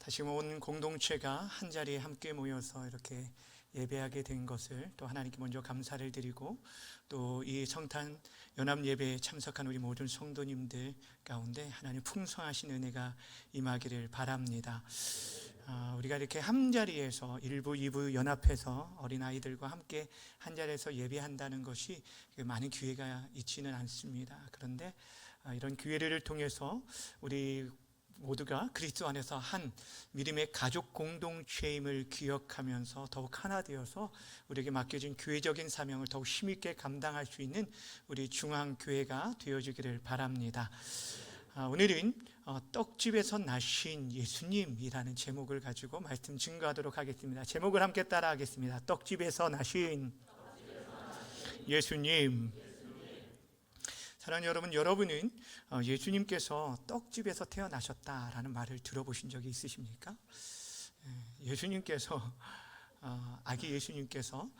다시 온 공동체가 한 자리에 함께 모여서 이렇게 예배하게 된 것을 또 하나님께 먼저 감사를 드리고, 또 이 성탄 연합 예배에 참석한 우리 모든 성도님들 가운데 하나님 풍성하신 은혜가 임하기를 바랍니다. 우리가 이렇게 한 자리에서 1부, 2부 연합해서 어린아이들과 함께 한 자리에서 예배한다는 것이 많은 기회가 있지는 않습니다. 그런데 이런 기회를 통해서 우리 모두가 그리스도 안에서 한 믿음의 가족 공동체임을 기억하면서 더욱 하나 되어서 우리에게 맡겨진 교회적인 사명을 더욱 힘있게 감당할 수 있는 우리 중앙교회가 되어주기를 바랍니다. 오늘은 떡집에서 나신 예수님이라는 제목을 가지고 말씀 증거하도록 하겠습니다. 제목을 함께 따라 하겠습니다. 떡집에서 나신 예수님. 사랑하는 여러분, 여러분은 예수님께서 떡집에서 태어나셨다라는 말을 들어보신 적이 있으십니까? 예수님께서, 아기 예수님께서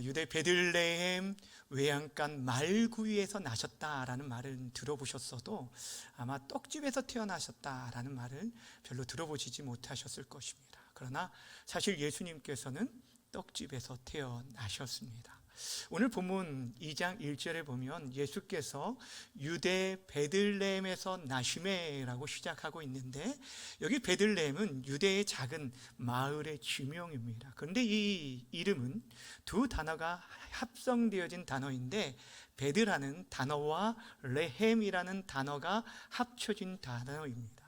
유대 베들레헴 외양간 말구이에서 나셨다라는 말을 들어보셨어도 아마 떡집에서 태어나셨다라는 말을 별로 들어보시지 못하셨을 것입니다. 그러나 사실 예수님께서는 떡집에서 태어나셨습니다. 오늘 본문 2장 1절에 보면 예수께서 유대 베들레헴에서 나시매라고 시작하고 있는데, 여기 베들레헴은 유대의 작은 마을의 지명입니다. 그런데 이 이름은 두 단어가 합성되어진 단어인데, 베드라는 단어와 레헴이라는 단어가 합쳐진 단어입니다.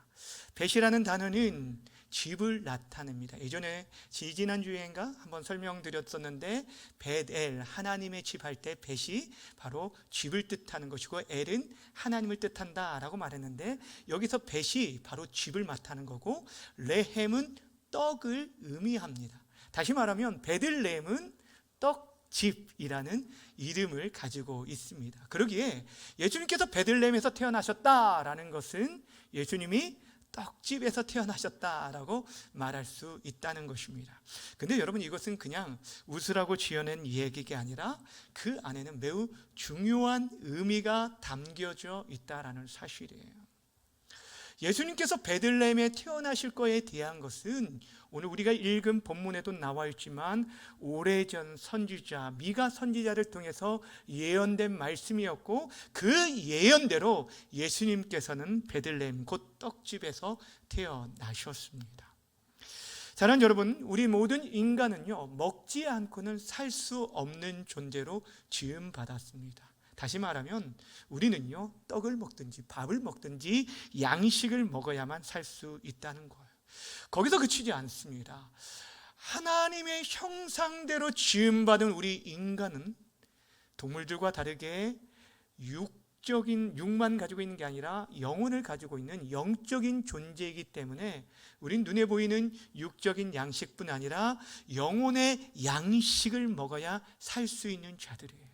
벳이라는 단어는 집을 나타냅니다. 예전에 지난주에인가 한번 설명드렸었는데, 벳엘, 하나님의 집 할 때 벳이 바로 집을 뜻하는 것이고 엘은 하나님을 뜻한다 라고 말했는데, 여기서 벳이 바로 집을 나타내는 거고 레헴은 떡을 의미합니다. 다시 말하면 베들레헴은 떡집이라는 이름을 가지고 있습니다. 그러기에 예수님께서 베들레헴에서 태어나셨다라는 것은 예수님이 떡집에서 태어나셨다라고 말할 수 있다는 것입니다. 근데 여러분, 이것은 그냥 웃으라고 지어낸 얘기가 아니라 그 안에는 매우 중요한 의미가 담겨져 있다라는 사실이에요. 예수님께서 베들레헴에 태어나실 거에 대한 것은 오늘 우리가 읽은 본문에도 나와 있지만 오래전 선지자 미가 선지자를 통해서 예언된 말씀이었고, 그 예언대로 예수님께서는 베들레헴 곧 떡집에서 태어나셨습니다. 사랑하는 여러분, 우리 모든 인간은요, 먹지 않고는 살 수 없는 존재로 지음받았습니다. 다시 말하면 우리는요, 떡을 먹든지 밥을 먹든지 양식을 먹어야만 살 수 있다는 거예요. 거기서 그치지 않습니다. 하나님의 형상대로 지음받은 우리 인간은 동물들과 다르게 육만 가지고 있는 게 아니라 영혼을 가지고 있는 영적인 존재이기 때문에 우린 눈에 보이는 육적인 양식뿐 아니라 영혼의 양식을 먹어야 살 수 있는 자들이에요.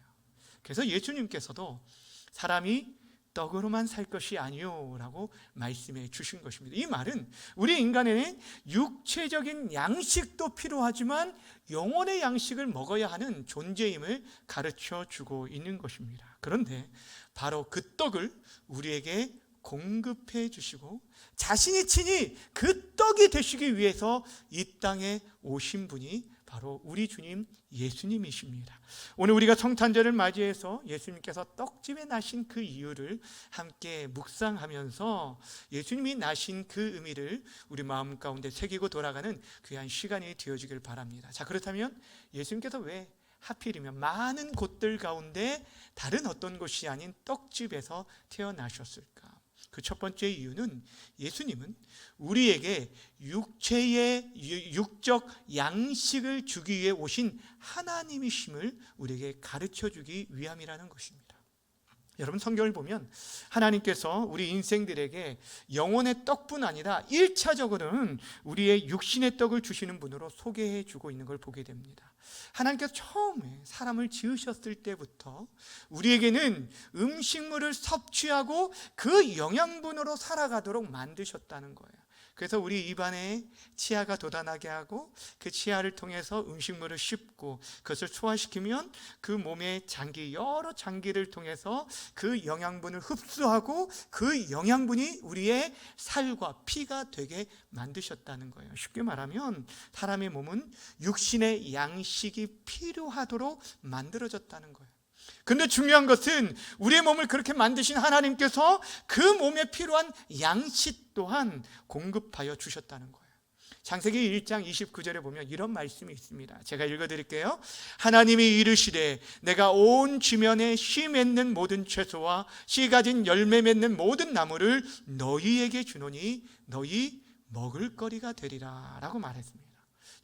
그래서 예수님께서도 사람이 떡으로만 살 것이 아니요 라고 말씀해 주신 것입니다. 이 말은 우리 인간에는 육체적인 양식도 필요하지만 영혼의 양식을 먹어야 하는 존재임을 가르쳐 주고 있는 것입니다. 그런데 바로 그 떡을 우리에게 공급해 주시고 자신이 친히 그 떡이 되시기 위해서 이 땅에 오신 분이 바로 우리 주님 예수님이십니다. 오늘 우리가 성탄절을 맞이해서 예수님께서 떡집에 나신 그 이유를 함께 묵상하면서 예수님이 나신 그 의미를 우리 마음 가운데 새기고 돌아가는 귀한 시간이 되어지길 바랍니다. 자, 그렇다면 예수님께서 왜 하필이면 많은 곳들 가운데 다른 어떤 곳이 아닌 떡집에서 태어나셨을까? 그 첫 번째 이유는 예수님은 우리에게 육적 양식을 주기 위해 오신 하나님이심을 우리에게 가르쳐 주기 위함이라는 것입니다. 여러분, 성경을 보면 하나님께서 우리 인생들에게 영혼의 떡뿐 아니라 1차적으로는 우리의 육신의 떡을 주시는 분으로 소개해 주고 있는 걸 보게 됩니다. 하나님께서 처음에 사람을 지으셨을 때부터 우리에게는 음식물을 섭취하고 그 영양분으로 살아가도록 만드셨다는 거예요. 그래서 우리 입안에 치아가 돋아나게 하고 그 치아를 통해서 음식물을 씹고 그것을 소화시키면 그 몸의 장기, 여러 장기를 통해서 그 영양분을 흡수하고 그 영양분이 우리의 살과 피가 되게 만드셨다는 거예요. 쉽게 말하면 사람의 몸은 육신의 양식이 필요하도록 만들어졌다는 거예요. 근데 중요한 것은 우리의 몸을 그렇게 만드신 하나님께서 그 몸에 필요한 양식 또한 공급하여 주셨다는 거예요. 창세기 1장 29절에 보면 이런 말씀이 있습니다. 제가 읽어드릴게요. 하나님이 이르시되 내가 온 지면에 씨 맺는 모든 채소와 씨 가진 열매 맺는 모든 나무를 너희에게 주노니 너희 먹을 거리가 되리라 라고 말했습니다.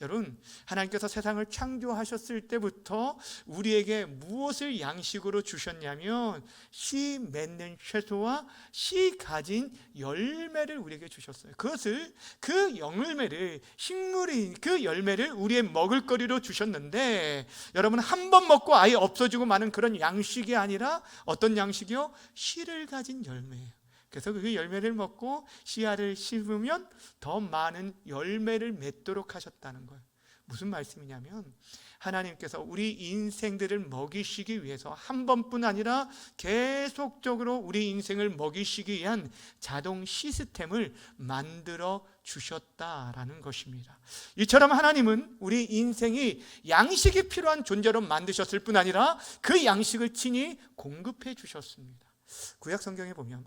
여러분, 하나님께서 세상을 창조하셨을 때부터 우리에게 무엇을 양식으로 주셨냐면 씨 맺는 채소와 씨 가진 열매를 우리에게 주셨어요. 그것을 그 열매를 식물인 그 열매를 우리의 먹을거리로 주셨는데 여러분, 한 번 먹고 아예 없어지고 마는 그런 양식이 아니라 어떤 양식이요? 씨를 가진 열매예요. 그래서 그 열매를 먹고 씨알을 씹으면 더 많은 열매를 맺도록 하셨다는 거예요. 무슨 말씀이냐면 하나님께서 우리 인생들을 먹이시기 위해서 한 번뿐 아니라 계속적으로 우리 인생을 먹이시기 위한 자동 시스템을 만들어 주셨다라는 것입니다. 이처럼 하나님은 우리 인생이 양식이 필요한 존재로 만드셨을 뿐 아니라 그 양식을 친히 공급해 주셨습니다. 구약 성경에 보면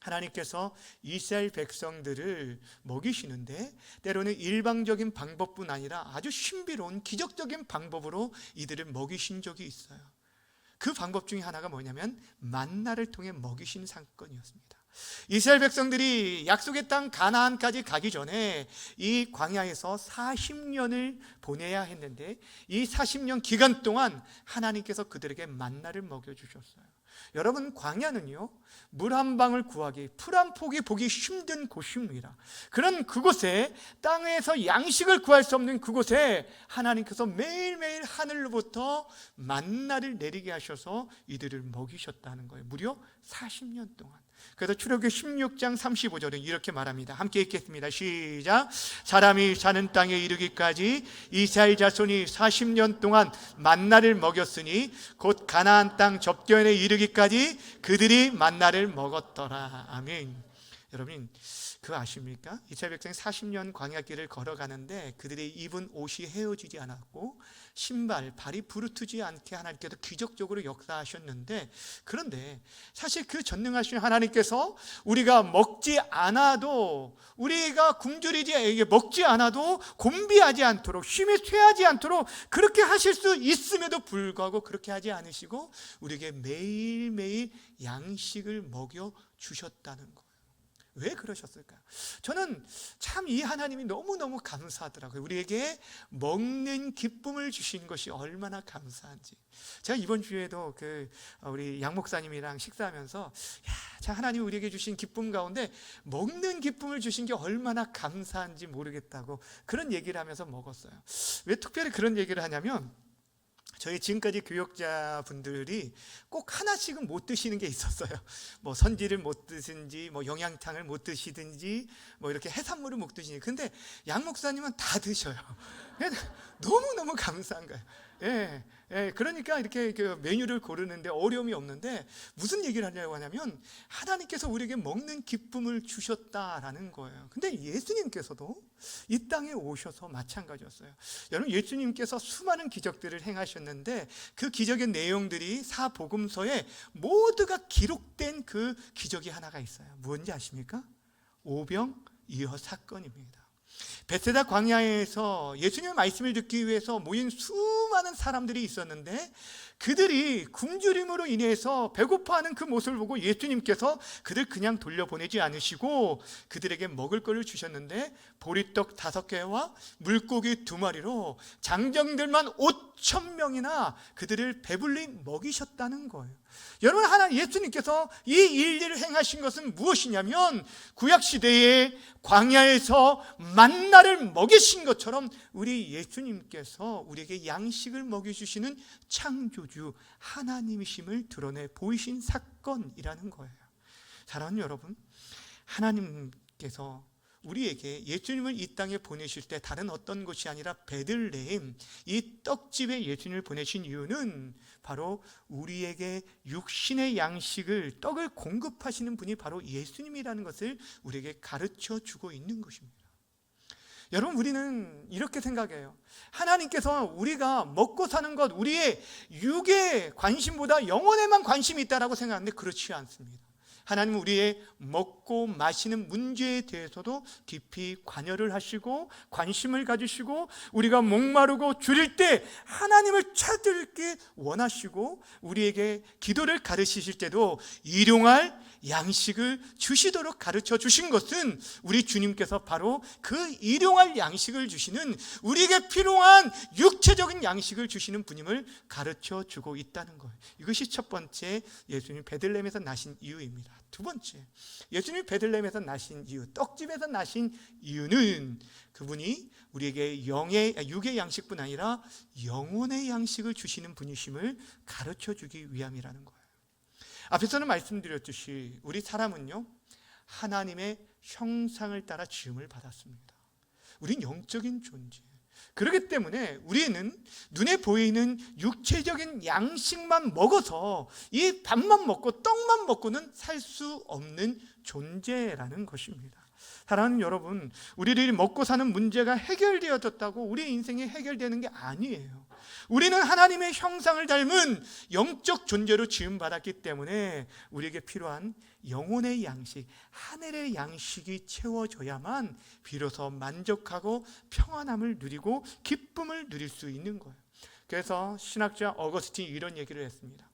하나님께서 이스라엘 백성들을 먹이시는데 때로는 일방적인 방법뿐 아니라 아주 신비로운 기적적인 방법으로 이들을 먹이신 적이 있어요. 그 방법 중에 하나가 뭐냐면 만나를 통해 먹이신 사건이었습니다. 이스라엘 백성들이 약속의 땅 가나안까지 가기 전에 이 광야에서 40년을 보내야 했는데 이 40년 기간 동안 하나님께서 그들에게 만나를 먹여주셨어요. 여러분, 광야는요, 물 한 방울 구하기, 풀 한 폭이 보기 힘든 곳입니다. 그런 그곳에, 땅에서 양식을 구할 수 없는 그곳에 하나님께서 매일매일 하늘로부터 만나를 내리게 하셔서 이들을 먹이셨다는 거예요. 무려 40년 동안. 그래서 출애굽기 16장 35절은 이렇게 말합니다. 함께 읽겠습니다. 시작. 사람이 사는 땅에 이르기까지 이스라엘 자손이 40년 동안 만나를 먹였으니 곧 가나안 땅 접견에 이르기까지 그들이 만나를 먹었더라. 아멘. 여러분, 그거 아십니까? 이스라엘 백성이 40년 광야길을 걸어가는데 그들의 입은 옷이 헤어지지 않았고 발이 부르트지 않게 하나님께서 기적적으로 역사하셨는데, 그런데 사실 그 전능하신 하나님께서 우리가 먹지 않아도, 우리가 굶주리지 먹지 않아도 곤비하지 않도록, 쉼이 쇠하지 않도록 그렇게 하실 수 있음에도 불구하고 그렇게 하지 않으시고 우리에게 매일매일 양식을 먹여 주셨다는 것. 왜 그러셨을까요? 저는 참 이 하나님이 너무너무 감사하더라고요. 우리에게 먹는 기쁨을 주신 것이 얼마나 감사한지. 제가 이번 주에도 우리 양 목사님이랑 식사하면서 참 하나님이 우리에게 주신 기쁨 가운데 먹는 기쁨을 주신 게 얼마나 감사한지 모르겠다고 그런 얘기를 하면서 먹었어요. 왜 특별히 그런 얘기를 하냐면, 저희 지금까지 교역자분들이 꼭 하나씩은 못 드시는 게 있었어요. 뭐 선지를 못 드든지, 뭐 영양탕을 못 드시든지, 뭐 이렇게 해산물을 못 드시니. 근데 양 목사님은 다 드셔요. 너무너무 감사한 거예요. 그러니까 이렇게 메뉴를 고르는데 어려움이 없는데, 무슨 얘기를 하려고 하냐면 하나님께서 우리에게 먹는 기쁨을 주셨다라는 거예요. 근데 예수님께서도 이 땅에 오셔서 마찬가지였어요. 여러분, 예수님께서 수많은 기적들을 행하셨는데 그 기적의 내용들이 사복음서에 모두가 기록된 그 기적이 하나가 있어요. 무엇인지 아십니까? 오병이어 사건입니다. 베세다 광야에서 예수님의 말씀을 듣기 위해서 모인 수많은 사람들이 있었는데, 그들이 굶주림으로 인해서 배고파하는 그 모습을 보고 예수님께서 그들 그냥 돌려보내지 않으시고 그들에게 먹을 것을 주셨는데, 보리떡 5개와 물고기 2마리로 장정들만 5,000명이나 그들을 배불리 먹이셨다는 거예요. 여러분, 예수님께서 이 일들을 행하신 것은 무엇이냐면, 구약시대에 광야에서 만나를 먹이신 것처럼 우리 예수님께서 우리에게 양식을 먹여주시는 창조주 하나님이심을 드러내 보이신 사건이라는 거예요. 사랑하는 여러분, 하나님께서 우리에게 예수님을 이 땅에 보내실 때 다른 어떤 곳이 아니라 베들레헴, 이 떡집에 예수님을 보내신 이유는 바로 우리에게 육신의 양식을, 떡을 공급하시는 분이 바로 예수님이라는 것을 우리에게 가르쳐 주고 있는 것입니다. 여러분, 우리는 이렇게 생각해요. 하나님께서 우리가 먹고 사는 것, 우리의 육의 관심보다 영혼에만 관심이 있다라고 생각하는데 그렇지 않습니다. 하나님은 우리의 먹고 마시는 문제에 대해서도 깊이 관여를 하시고 관심을 가지시고, 우리가 목마르고 줄일 때 하나님을 찾게 원하시고, 우리에게 기도를 가르치실 때도 일용할 양식을 주시도록 가르쳐 주신 것은 우리 주님께서 바로 그 일용할 양식을 주시는, 우리에게 필요한 육체적인 양식을 주시는 분임을 가르쳐 주고 있다는 거예요. 이것이 첫 번째, 예수님이 베들레헴에서 나신 이유입니다. 두 번째, 예수님이 베들레헴에서 나신 이유, 떡집에서 나신 이유는 그분이 우리에게 육의 양식뿐 아니라 영혼의 양식을 주시는 분이심을 가르쳐 주기 위함이라는 거예요. 앞에서는 말씀드렸듯이 우리 사람은요, 하나님의 형상을 따라 지음을 받았습니다. 우린 영적인 존재. 그렇기 때문에 우리는 눈에 보이는 육체적인 양식만 먹어서, 이 밥만 먹고 떡만 먹고는 살 수 없는 존재라는 것입니다. 사랑하는 여러분, 우리들이 먹고 사는 문제가 해결되어졌다고 우리의 인생이 해결되는 게 아니에요. 우리는 하나님의 형상을 닮은 영적 존재로 지음받았기 때문에 우리에게 필요한 영혼의 양식, 하늘의 양식이 채워져야만 비로소 만족하고 평안함을 누리고 기쁨을 누릴 수 있는 거예요. 그래서 신학자 어거스틴이 이런 얘기를 했습니다.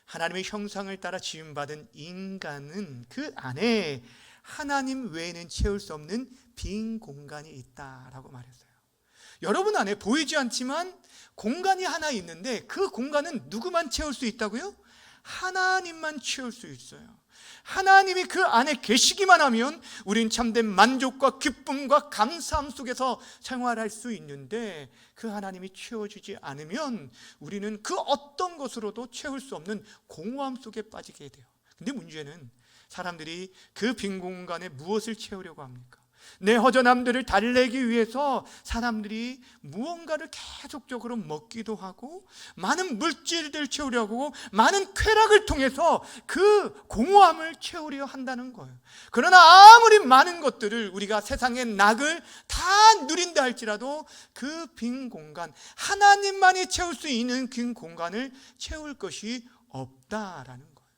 하나님의 형상을 따라 지음받은 인간은 그 안에 하나님 외에는 채울 수 없는 빈 공간이 있다라고 말했어요. 여러분 안에 보이지 않지만 공간이 하나 있는데, 그 공간은 누구만 채울 수 있다고요? 하나님만 채울 수 있어요. 하나님이 그 안에 계시기만 하면 우린 참된 만족과 기쁨과 감사함 속에서 생활할 수 있는데, 그 하나님이 채워주지 않으면 우리는 그 어떤 것으로도 채울 수 없는 공허함 속에 빠지게 돼요. 근데 문제는 사람들이 그 빈 공간에 무엇을 채우려고 합니까? 내 허전함들을 달래기 위해서 사람들이 무언가를 계속적으로 먹기도 하고, 많은 물질들 채우려고 많은 쾌락을 통해서 그 공허함을 채우려 한다는 거예요. 그러나 아무리 많은 것들을, 우리가 세상의 낙을 다 누린다 할지라도 그 빈 공간, 하나님만이 채울 수 있는 빈 공간을 채울 것이 없다라는 거예요.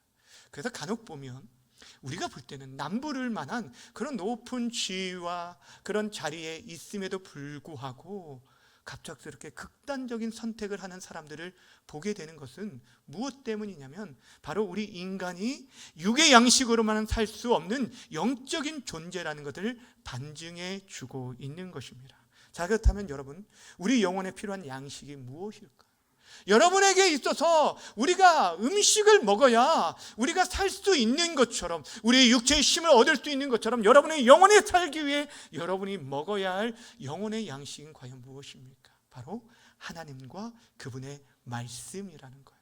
그래서 간혹 보면 우리가 볼 때는 남부를 만한 그런 높은 지위와 그런 자리에 있음에도 불구하고 갑작스럽게 극단적인 선택을 하는 사람들을 보게 되는 것은 무엇 때문이냐면, 바로 우리 인간이 육의 양식으로만은 살 수 없는 영적인 존재라는 것을 반증해 주고 있는 것입니다. 자, 그렇다면 여러분, 우리 영혼에 필요한 양식이 무엇일까요? 여러분에게 있어서 우리가 음식을 먹어야 우리가 살 수 있는 것처럼, 우리의 육체의 힘을 얻을 수 있는 것처럼, 여러분의 영혼에 살기 위해 여러분이 먹어야 할 영혼의 양식은 과연 무엇입니까? 바로 하나님과 그분의 말씀이라는 거예요.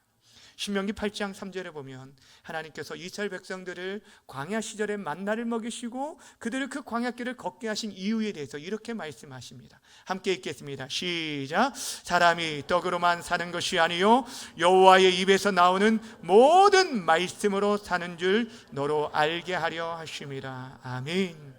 신명기 8장 3절에 보면 하나님께서 이스라엘 백성들을 광야 시절에 만나를 먹이시고 그들을 그 광야길을 걷게 하신 이유에 대해서 이렇게 말씀하십니다. 함께 읽겠습니다. 시작. 사람이 떡으로만 사는 것이 아니요 여호와의 입에서 나오는 모든 말씀으로 사는 줄 너로 알게 하려 하심이라. 아멘.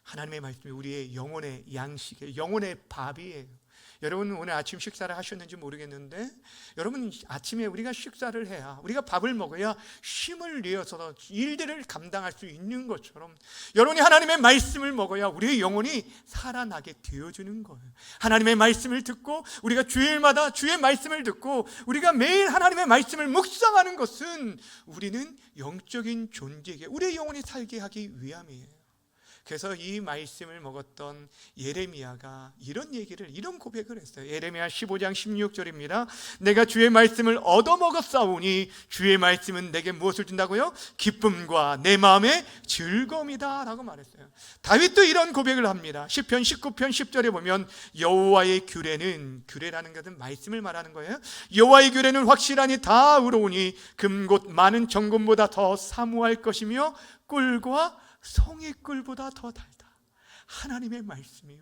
하나님의 말씀이 우리의 영혼의 양식이에요. 영혼의 밥이에요. 여러분, 오늘 아침 식사를 하셨는지 모르겠는데, 여러분, 아침에 우리가 식사를 해야, 우리가 밥을 먹어야 힘을 내어서 일들을 감당할 수 있는 것처럼, 여러분이 하나님의 말씀을 먹어야 우리의 영혼이 살아나게 되어주는 거예요. 하나님의 말씀을 듣고, 우리가 주일마다 주의 말씀을 듣고 우리가 매일 하나님의 말씀을 묵상하는 것은 우리는 영적인 존재에게 우리의 영혼이 살게 하기 위함이에요. 그래서 이 말씀을 먹었던 예레미야가 이런 고백을 했어요. 예레미야 15장 16절입니다. 내가 주의 말씀을 얻어먹었사오니 주의 말씀은 내게 무엇을 준다고요? 기쁨과 내 마음의 즐거움이다 라고 말했어요. 다윗도 이런 고백을 합니다. 시편 19편 10절에 보면 여호와의 규례는, 규례라는 것은 말씀을 말하는 거예요. 여호와의 규례는 확실하니 다 의로우니 금 곧 많은 정금보다 더 사모할 것이며 꿀과 송이꿀보다 더 달다. 하나님의 말씀이요.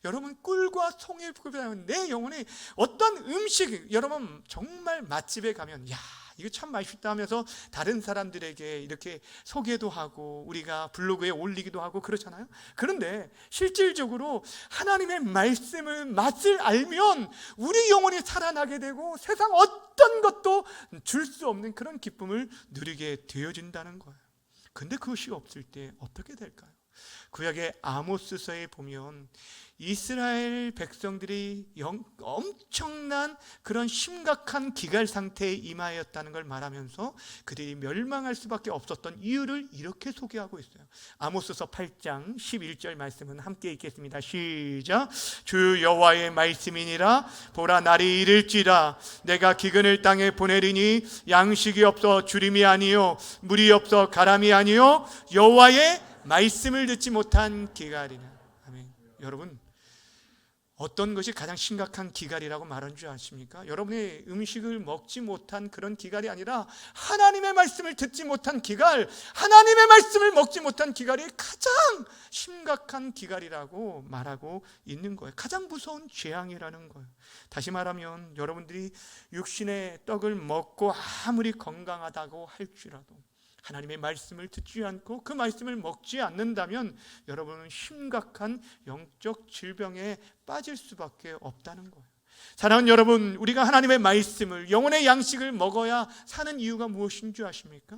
여러분, 꿀과 송이꿀보다 내 영혼에 어떤 음식, 여러분 정말 맛집에 가면 야 이거 참 맛있다 하면서 다른 사람들에게 이렇게 소개도 하고 우리가 블로그에 올리기도 하고 그렇잖아요. 그런데 실질적으로 하나님의 말씀을 맛을 알면 우리 영혼이 살아나게 되고 세상 어떤 것도 줄 수 없는 그런 기쁨을 누리게 되어진다는 거예요. 근데 그것이 없을 때 어떻게 될까요? 구약의 아모스서에 보면 이스라엘 백성들이 엄청난 그런 심각한 기갈 상태에 임하였다는 걸 말하면서 그들이 멸망할 수밖에 없었던 이유를 이렇게 소개하고 있어요. 아모스서 8장 11절 말씀은 함께 읽겠습니다. 시작. 주 여호와의 말씀이니라. 보라, 날이 이를지라. 내가 기근을 땅에 보내리니 양식이 없어 주림이 아니요 물이 없어 가람이 아니요 여호와의 말씀을 듣지 못한 기갈이나. 아멘. 여러분, 어떤 것이 가장 심각한 기갈이라고 말하는 줄 아십니까? 여러분의 음식을 먹지 못한 그런 기갈이 아니라 하나님의 말씀을 듣지 못한 기갈, 하나님의 말씀을 먹지 못한 기갈이 가장 심각한 기갈이라고 말하고 있는 거예요. 가장 무서운 재앙이라는 거예요. 다시 말하면 여러분들이 육신의 떡을 먹고 아무리 건강하다고 할지라도 하나님의 말씀을 듣지 않고 그 말씀을 먹지 않는다면 여러분은 심각한 영적 질병에 빠질 수밖에 없다는 거예요. 사랑하는 여러분, 우리가 하나님의 말씀을, 영혼의 양식을 먹어야 사는 이유가 무엇인 줄 아십니까?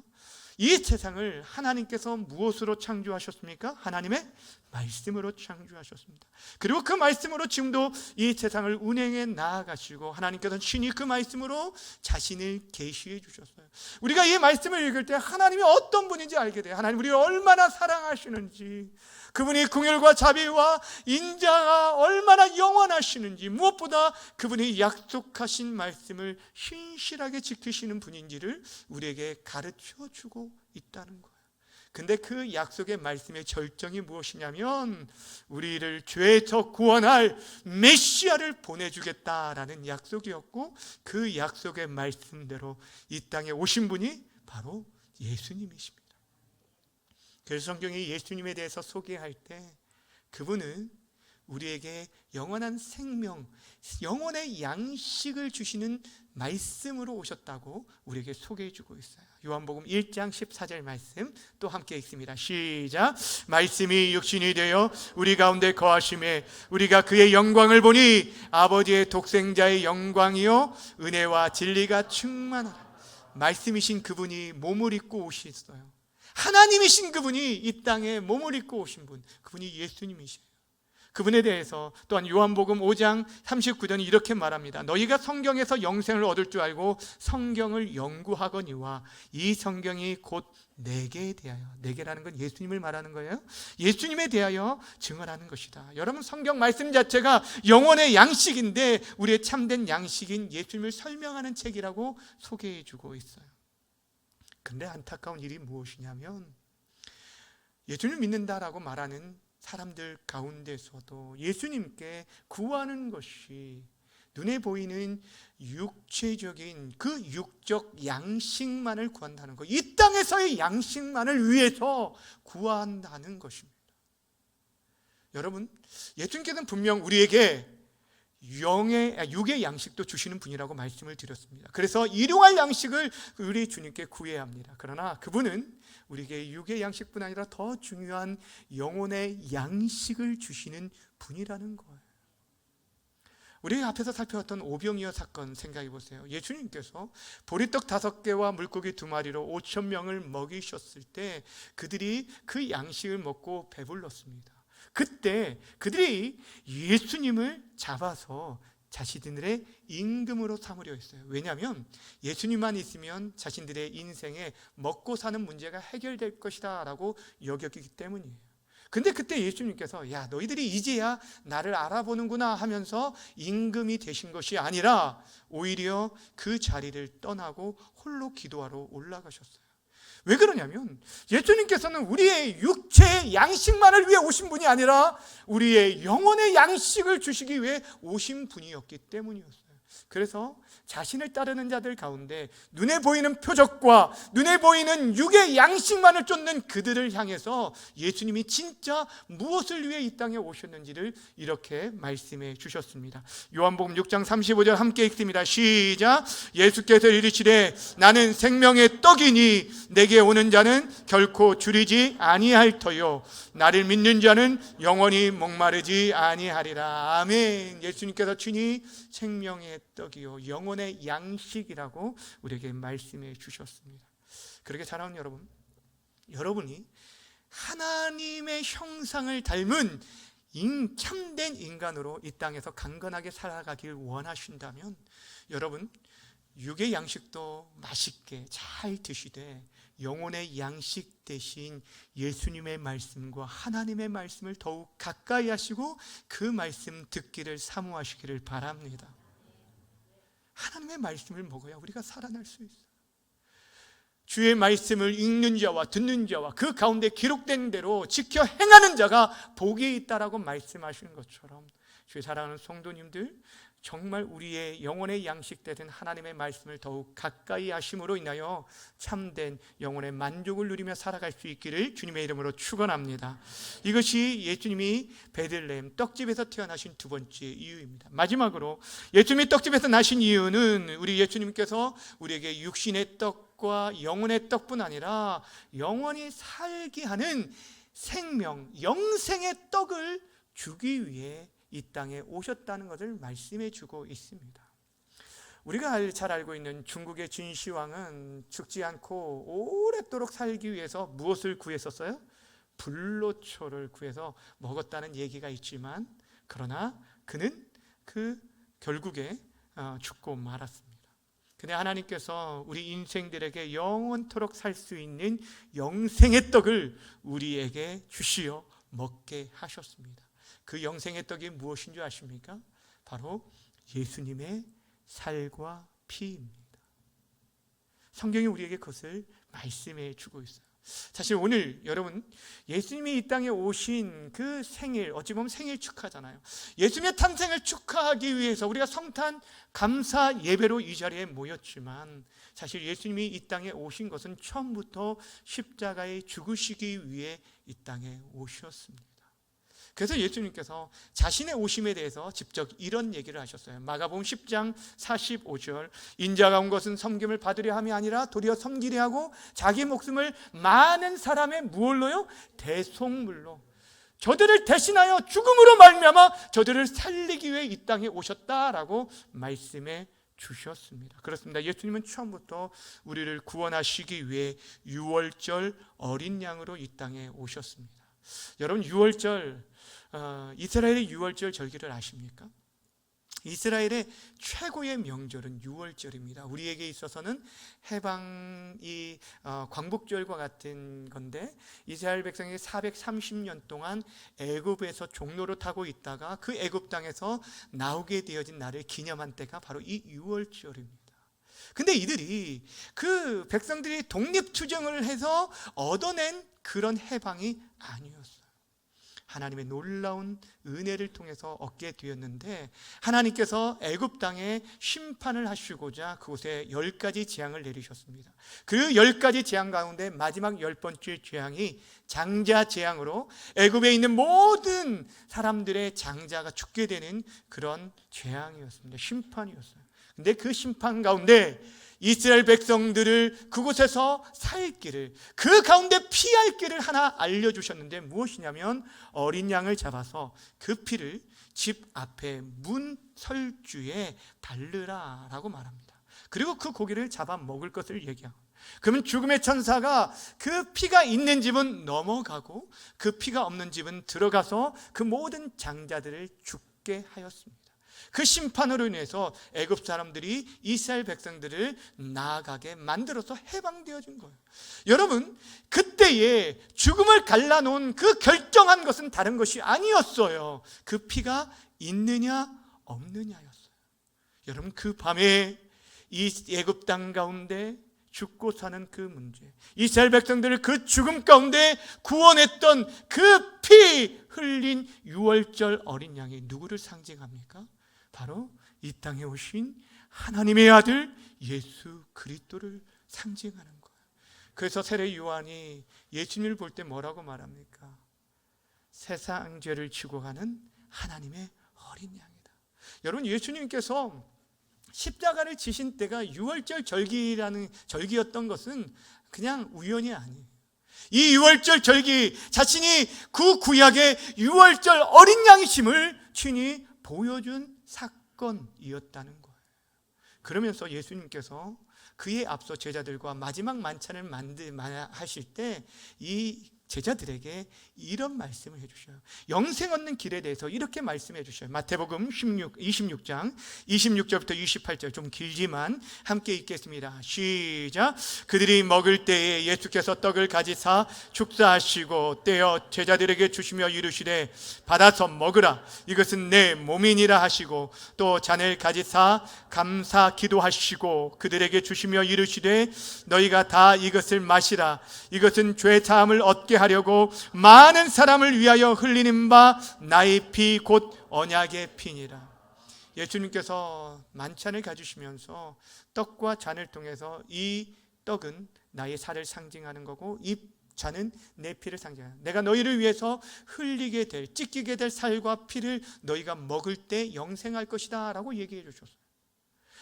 이 세상을 하나님께서 무엇으로 창조하셨습니까? 하나님의 말씀으로 창조하셨습니다. 그리고 그 말씀으로 지금도 이 세상을 운행해 나아가시고 하나님께서는 친히 그 말씀으로 자신을 계시해 주셨어요. 우리가 이 말씀을 읽을 때 하나님이 어떤 분인지 알게 돼요. 하나님 우리를 얼마나 사랑하시는지, 그분이 긍휼과 자비와 인자가 얼마나 영원하시는지, 무엇보다 그분이 약속하신 말씀을 신실하게 지키시는 분인지를 우리에게 가르쳐 주고 있다는 거예요. 근데 그 약속의 말씀의 절정이 무엇이냐면 우리를 죄에서 구원할 메시아를 보내주겠다라는 약속이었고, 그 약속의 말씀대로 이 땅에 오신 분이 바로 예수님이십니다. 그래서 성경이 예수님에 대해서 소개할 때 그분은 우리에게 영원한 생명, 영혼의 양식을 주시는 말씀으로 오셨다고 우리에게 소개해주고 있어요. 요한복음 1장 14절 말씀 또 함께 읽습니다. 시작. 말씀이 육신이 되어 우리 가운데 거하심에 우리가 그의 영광을 보니 아버지의 독생자의 영광이요 은혜와 진리가 충만하라. 말씀이신 그분이 몸을 입고 오셨어요. 하나님이신 그분이 이 땅에 몸을 입고 오신 분, 그분이 예수님이시에요. 그분에 대해서 또한 요한복음 5장 39절이 이렇게 말합니다. 너희가 성경에서 영생을 얻을 줄 알고 성경을 연구하거니와 이 성경이 곧 내게 대하여, 내게라는 건 예수님을 말하는 거예요. 예수님에 대하여 증언하는 것이다. 여러분, 성경 말씀 자체가 영혼의 양식인데 우리의 참된 양식인 예수님을 설명하는 책이라고 소개해주고 있어요. 근데 안타까운 일이 무엇이냐면 예수님을 믿는다라고 말하는 사람들 가운데서도 예수님께 구하는 것이 눈에 보이는 육체적인 그 육적 양식만을 구한다는 것, 이 땅에서의 양식만을 위해서 구한다는 것입니다. 여러분, 예수님께서는 분명 우리에게 육의 양식도 주시는 분이라고 말씀을 드렸습니다. 그래서 일용할 양식을 우리 주님께 구해야 합니다. 그러나 그분은 우리에게 육의 양식뿐 아니라 더 중요한 영혼의 양식을 주시는 분이라는 거예요. 우리가 앞에서 살펴봤던 오병이어 사건 생각해 보세요. 예수님께서 보리떡 5개와 물고기 2마리로 5,000명을 먹이셨을 때 그들이 그 양식을 먹고 배불렀습니다. 그때 그들이 예수님을 잡아서 자신들의 임금으로 삼으려 했어요. 왜냐하면 예수님만 있으면 자신들의 인생에 먹고 사는 문제가 해결될 것이다 라고 여겼기 때문이에요. 근데 그때 예수님께서 야, 너희들이 이제야 나를 알아보는구나 하면서 임금이 되신 것이 아니라 오히려 그 자리를 떠나고 홀로 기도하러 올라가셨어요. 왜 그러냐면 예수님께서는 우리의 육체의 양식만을 위해 오신 분이 아니라 우리의 영혼의 양식을 주시기 위해 오신 분이었기 때문이었어요. 그래서 자신을 따르는 자들 가운데 눈에 보이는 표적과 눈에 보이는 육의 양식만을 쫓는 그들을 향해서 예수님이 진짜 무엇을 위해 이 땅에 오셨는지를 이렇게 말씀해 주셨습니다. 요한복음 6장 35절 함께 읽습니다. 시작. 예수께서 이르시되 나는 생명의 떡이니 내게 오는 자는 결코 줄이지 아니할 터요 나를 믿는 자는 영원히 목마르지 아니하리라. 아멘. 예수님께서 친히 생명의 떡이요 영혼의 양식이라고 우리에게 말씀해 주셨습니다. 그렇게 사랑하는 여러분, 여러분이 하나님의 형상을 닮은 참된 인간으로 이 땅에서 강건하게 살아가길 원하신다면 여러분 육의 양식도 맛있게 잘 드시되 영혼의 양식 대신 예수님의 말씀과 하나님의 말씀을 더욱 가까이 하시고 그 말씀 듣기를 사모하시기를 바랍니다. 하나님의 말씀을 먹어야 우리가 살아날 수 있어요. 주의 말씀을 읽는 자와 듣는 자와 그 가운데 기록된 대로 지켜 행하는 자가 복이 있다라고 말씀하시는 것처럼 주의 사랑하는 성도님들, 정말 우리의 영혼의 양식되는 하나님의 말씀을 더욱 가까이 하심으로 인하여 참된 영혼의 만족을 누리며 살아갈 수 있기를 주님의 이름으로 축원합니다. 이것이 예수님이 베들레헴 떡집에서 태어나신 두 번째 이유입니다. 마지막으로 예수님이 떡집에서 나신 이유는 우리 예수님께서 우리에게 육신의 떡과 영혼의 떡뿐 아니라 영원히 살게 하는 생명, 영생의 떡을 주기 위해 이 땅에 오셨다는 것을 말씀해 주고 있습니다. 우리가 잘 알고 있는 중국의 진시황은 죽지 않고 오랫도록 살기 위해서 무엇을 구했었어요? 불로초를 구해서 먹었다는 얘기가 있지만 그러나 그는 결국에 죽고 말았습니다. 근데 하나님께서 우리 인생들에게 영원토록 살 수 있는 영생의 떡을 우리에게 주시어 먹게 하셨습니다. 그 영생의 떡이 무엇인 줄 아십니까? 바로 예수님의 살과 피입니다. 성경이 우리에게 그것을 말씀해 주고 있어요. 사실 오늘 여러분 예수님이 이 땅에 오신 그 생일, 어찌 보면 생일 축하잖아요. 예수님의 탄생을 축하하기 위해서 우리가 성탄 감사 예배로 이 자리에 모였지만 사실 예수님이 이 땅에 오신 것은 처음부터 십자가에 죽으시기 위해 이 땅에 오셨습니다. 그래서 예수님께서 자신의 오심에 대해서 직접 이런 얘기를 하셨어요. 마가복음 10장 45절 인자가 온 것은 섬김을 받으려 함이 아니라 도리어 섬기려 하고 자기 목숨을 많은 사람의 무엇로요? 대속물로 저들을 대신하여 죽음으로 말미암아 저들을 살리기 위해 이 땅에 오셨다라고 말씀해 주셨습니다. 그렇습니다. 예수님은 처음부터 우리를 구원하시기 위해 유월절 어린 양으로 이 땅에 오셨습니다. 여러분 유월절 이스라엘의 유월절 절기를 아십니까? 이스라엘의 최고의 명절은 유월절입니다. 우리에게 있어서는 해방이 광복절과 같은 건데 이스라엘 백성이 430년 동안 애굽에서 종로를 타고 있다가 그 애굽 땅에서 나오게 되어진 날을 기념한 때가 바로 이 유월절입니다. 근데 이들이 그 백성들이 독립투쟁을 해서 얻어낸 그런 해방이 아니었어요. 하나님의 놀라운 은혜를 통해서 얻게 되었는데 하나님께서 애굽 땅에 심판을 하시고자 그곳에 10가지 재앙을 내리셨습니다. 그 10가지 재앙 가운데 마지막 10번째 재앙이 장자 재앙으로 애굽에 있는 모든 사람들의 장자가 죽게 되는 그런 재앙이었습니다. 심판이었어요. 근데 그 심판 가운데 이스라엘 백성들을 그곳에서 살 길을, 그 가운데 피할 길을 하나 알려주셨는데 무엇이냐면 어린 양을 잡아서 그 피를 집 앞에 문 설주에 바르라 라고 말합니다. 그리고 그 고기를 잡아 먹을 것을 얘기하고, 그러면 죽음의 천사가 그 피가 있는 집은 넘어가고 그 피가 없는 집은 들어가서 그 모든 장자들을 죽게 하였습니다. 그 심판으로 인해서 애굽 사람들이 이스라엘 백성들을 나아가게 만들어서 해방되어진 거예요. 여러분, 그때에 죽음을 갈라놓은 그 결정한 것은 다른 것이 아니었어요. 그 피가 있느냐 없느냐였어요. 여러분, 그 밤에 이 애굽 땅 가운데 죽고 사는 그 문제, 이스라엘 백성들을 그 죽음 가운데 구원했던 그 피 흘린 유월절 어린 양이 누구를 상징합니까? 바로 이 땅에 오신 하나님의 아들 예수 그리스도를 상징하는 거예요. 그래서 세례 요한이 예수님을 볼 때 뭐라고 말합니까? 세상 죄를 지고 가는 하나님의 어린 양이다. 여러분, 예수님께서 십자가를 지신 때가 유월절 절기라는 절기였던 것은 그냥 우연이 아니에요. 이 유월절 절기 자신이 그 구약의 유월절 어린 양이심을 친히 보여준 사건이었다는 거예요. 그러면서 예수님께서 그에 앞서 제자들과 마지막 만찬을 하실 때 이 제자들에게 이런 말씀을 해주셔요. 영생 얻는 길에 대해서 이렇게 말씀해 주셔요. 마태복음 26장 26절부터 28절, 좀 길지만 함께 읽겠습니다. 시작. 그들이 먹을 때에 예수께서 떡을 가지사 축사하시고 떼어 제자들에게 주시며 이르시되 받아서 먹으라, 이것은 내 몸이니라 하시고, 또 잔을 가지사 감사 기도하시고 그들에게 주시며 이르시되 너희가 다 이것을 마시라, 이것은 죄 사함을 얻게 하려고 많은 사람을 위하여 흘리는 바 나의 피 곧 언약의 피니라. 예수님께서 만찬을 가지시면서 떡과 잔을 통해서 이 떡은 나의 살을 상징하는 거고 이 잔은 내 피를 상징하는, 내가 너희를 위해서 흘리게 될, 찢기게 될 살과 피를 너희가 먹을 때 영생할 것이다 라고 얘기해 주셨어요.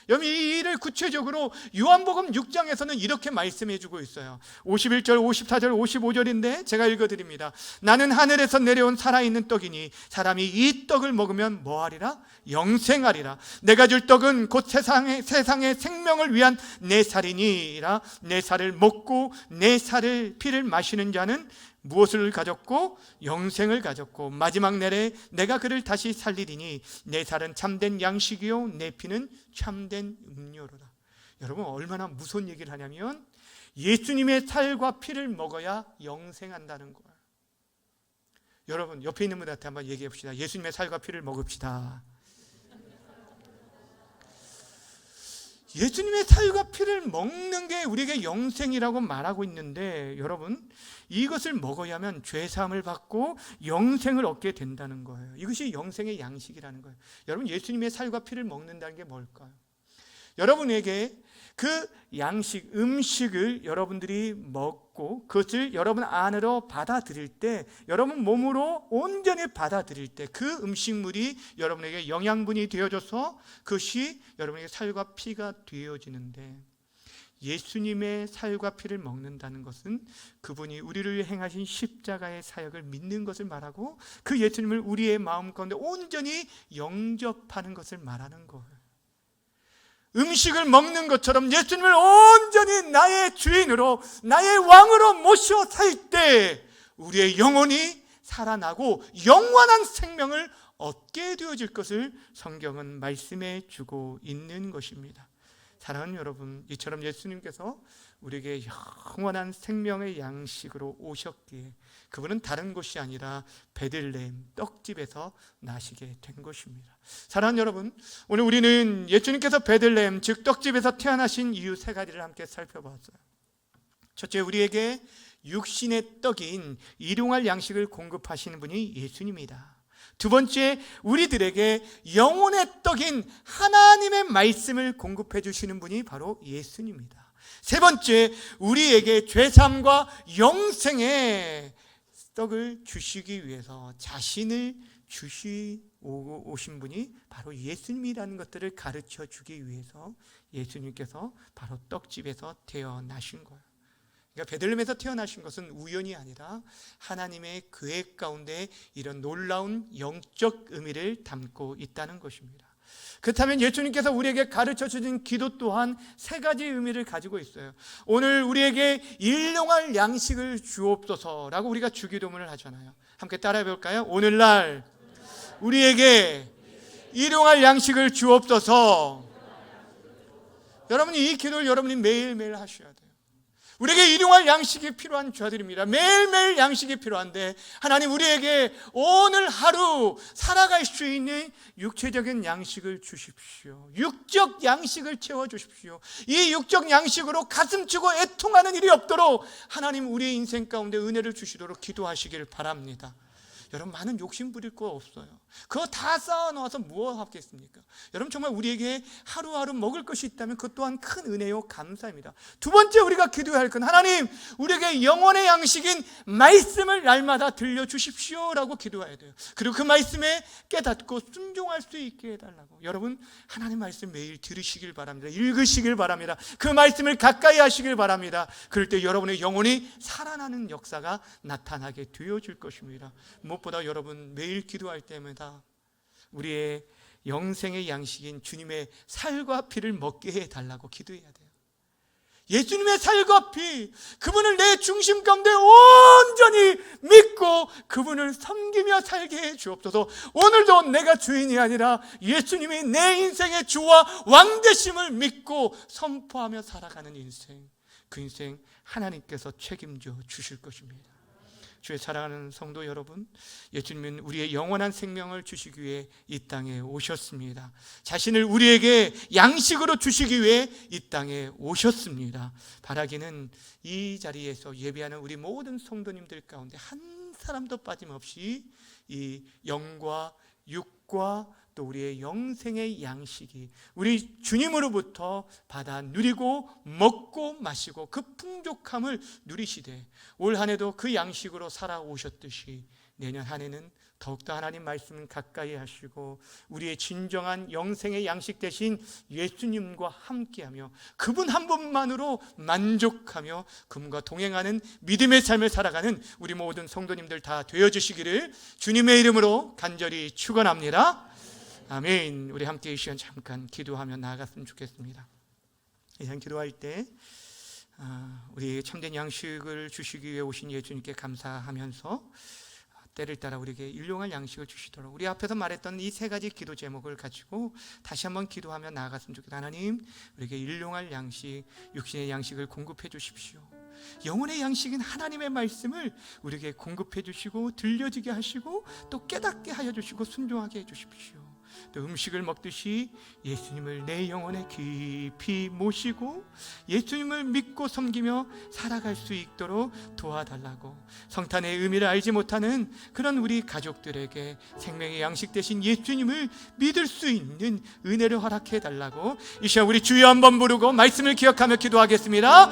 여러분, 이 일을 구체적으로 요한복음 6장에서는 이렇게 말씀해 주고 있어요. 51절, 54절, 55절인데 제가 읽어드립니다. 나는 하늘에서 내려온 살아있는 떡이니 사람이 이 떡을 먹으면 뭐하리라? 영생하리라. 내가 줄 떡은 곧 세상의 생명을 위한 내 살이니라. 내 살을 먹고 내 살을 피를 마시는 자는 무엇을 가졌고? 영생을 가졌고 마지막 날에 내가 그를 다시 살리리니 내 살은 참된 양식이요 내 피는 참된 음료로다. 여러분, 얼마나 무서운 얘기를 하냐면 예수님의 살과 피를 먹어야 영생한다는 거예요. 여러분, 옆에 있는 분한테 한번 얘기해 봅시다. 예수님의 살과 피를 먹읍시다. 예수님의 살과 피를 먹는 게 우리에게 영생이라고 말하고 있는데, 여러분, 이것을 먹어야 하면 죄사함을 받고 영생을 얻게 된다는 거예요. 이것이 영생의 양식이라는 거예요. 여러분, 예수님의 살과 피를 먹는다는 게 뭘까요? 여러분에게 그 양식, 음식을 여러분들이 먹고 그것을 여러분 안으로 받아들일 때, 여러분 몸으로 온전히 받아들일 때 그 음식물이 여러분에게 영양분이 되어져서 그것이 여러분에게 살과 피가 되어지는데, 예수님의 살과 피를 먹는다는 것은 그분이 우리를 위해 행하신 십자가의 사역을 믿는 것을 말하고 그 예수님을 우리의 마음 가운데 온전히 영접하는 것을 말하는 거예요. 음식을 먹는 것처럼 예수님을 온전히 나의 주인으로, 나의 왕으로 모셔 살 때 우리의 영혼이 살아나고 영원한 생명을 얻게 되어질 것을 성경은 말씀해 주고 있는 것입니다. 사랑하는 여러분, 이처럼 예수님께서 우리에게 영원한 생명의 양식으로 오셨기에 그분은 다른 곳이 아니라 베들레헴 떡집에서 나시게 된 것입니다. 사랑하는 여러분, 오늘 우리는 예수님께서 베들레헴 즉 떡집에서 태어나신 이유 세 가지를 함께 살펴봤어요. 첫째, 우리에게 육신의 떡인 일용할 양식을 공급하시는 분이 예수님이다. 두 번째, 우리들에게 영혼의 떡인 하나님의 말씀을 공급해 주시는 분이 바로 예수님입니다. 세 번째, 우리에게 죄사함과 영생의 떡을 주시기 위해서 자신을 오신 분이 바로 예수님이라는 것들을 가르쳐 주기 위해서 예수님께서 바로 떡집에서 태어나신 거예요. 그러니까 베들레헴에서 태어나신 것은 우연이 아니라 하나님의 계획 가운데 이런 놀라운 영적 의미를 담고 있다는 것입니다. 그렇다면 예수님께서 우리에게 가르쳐 주신 기도 또한 세 가지 의미를 가지고 있어요. 오늘 우리에게 일용할 양식을 주옵소서라고 우리가 주기도문을 하잖아요. 함께 따라해 볼까요? 오늘날 우리에게 일용할 양식을 주옵소서. 여러분이 이 기도를 여러분이 매일매일 하셔야 돼요. 우리에게 일용할 양식이 필요한 자들입니다. 매일매일 양식이 필요한데 하나님 우리에게 오늘 하루 살아갈 수 있는 육체적인 양식을 주십시오. 육적 양식을 채워주십시오. 이 육적 양식으로 가슴 치고 애통하는 일이 없도록 하나님 우리의 인생 가운데 은혜를 주시도록 기도하시길 바랍니다. 여러분 많은 욕심 부릴 거 없어요. 그거 다 쌓아놓아서 무엇 하겠습니까? 여러분 정말 우리에게 하루하루 먹을 것이 있다면 그것 또한 큰 은혜요 감사입니다. 두 번째 우리가 기도해야 할 건 하나님 우리에게 영혼의 양식인 말씀을 날마다 들려주십시오 라고 기도해야 돼요. 그리고 그 말씀에 깨닫고 순종할 수 있게 해달라고. 여러분 하나님 말씀 매일 들으시길 바랍니다. 읽으시길 바랍니다. 그 말씀을 가까이 하시길 바랍니다. 그럴 때 여러분의 영혼이 살아나는 역사가 나타나게 되어질 것입니다. 무엇보다 여러분 매일 기도할 때마다 우리의 영생의 양식인 주님의 살과 피를 먹게 해달라고 기도해야 돼요. 예수님의 살과 피, 그분을 내 중심 가운데 온전히 믿고 그분을 섬기며 살게 해 주옵소서. 오늘도 내가 주인이 아니라 예수님이 내 인생의 주와 왕되심을 믿고 선포하며 살아가는 인생, 그 인생 하나님께서 책임져 주실 것입니다. 주의 사랑하는 성도 여러분, 예수님은 우리의 영원한 생명을 주시기 위해 이 땅에 오셨습니다. 자신을 우리에게 양식으로 주시기 위해 이 땅에 오셨습니다. 바라기는 이 자리에서 예배하는 우리 모든 성도님들 가운데 한 사람도 빠짐없이 이 영과 육과 또 우리의 영생의 양식이 우리 주님으로부터 받아 누리고 먹고 마시고 그 풍족함을 누리시되 올 한 해도 그 양식으로 살아오셨듯이 내년 한 해는 더욱더 하나님 말씀을 가까이 하시고 우리의 진정한 영생의 양식 대신 예수님과 함께하며 그분 한 분만으로 만족하며 그분과 동행하는 믿음의 삶을 살아가는 우리 모든 성도님들 다 되어주시기를 주님의 이름으로 간절히 축원합니다. 아멘. 우리 함께 이 시간 잠깐 기도하며 나아갔으면 좋겠습니다. 이 시간 기도할 때 우리 참된 양식을 주시기 위해 오신 예수님께 감사하면서 때를 따라 우리에게 일용할 양식을 주시도록 우리 앞에서 말했던 이 세 가지 기도 제목을 가지고 다시 한번 기도하며 나아갔으면 좋겠다. 하나님, 우리에게 일용할 양식, 육신의 양식을 공급해 주십시오. 영혼의 양식인 하나님의 말씀을 우리에게 공급해 주시고 들려지게 하시고 또 깨닫게 하여 주시고 순종하게 해 주십시오. 또 음식을 먹듯이 예수님을 내 영혼에 깊이 모시고 예수님을 믿고 섬기며 살아갈 수 있도록 도와달라고. 성탄의 의미를 알지 못하는 그런 우리 가족들에게 생명의 양식 대신 예수님을 믿을 수 있는 은혜를 허락해 달라고 이 시간 우리 주여 한번 부르고 말씀을 기억하며 기도하겠습니다.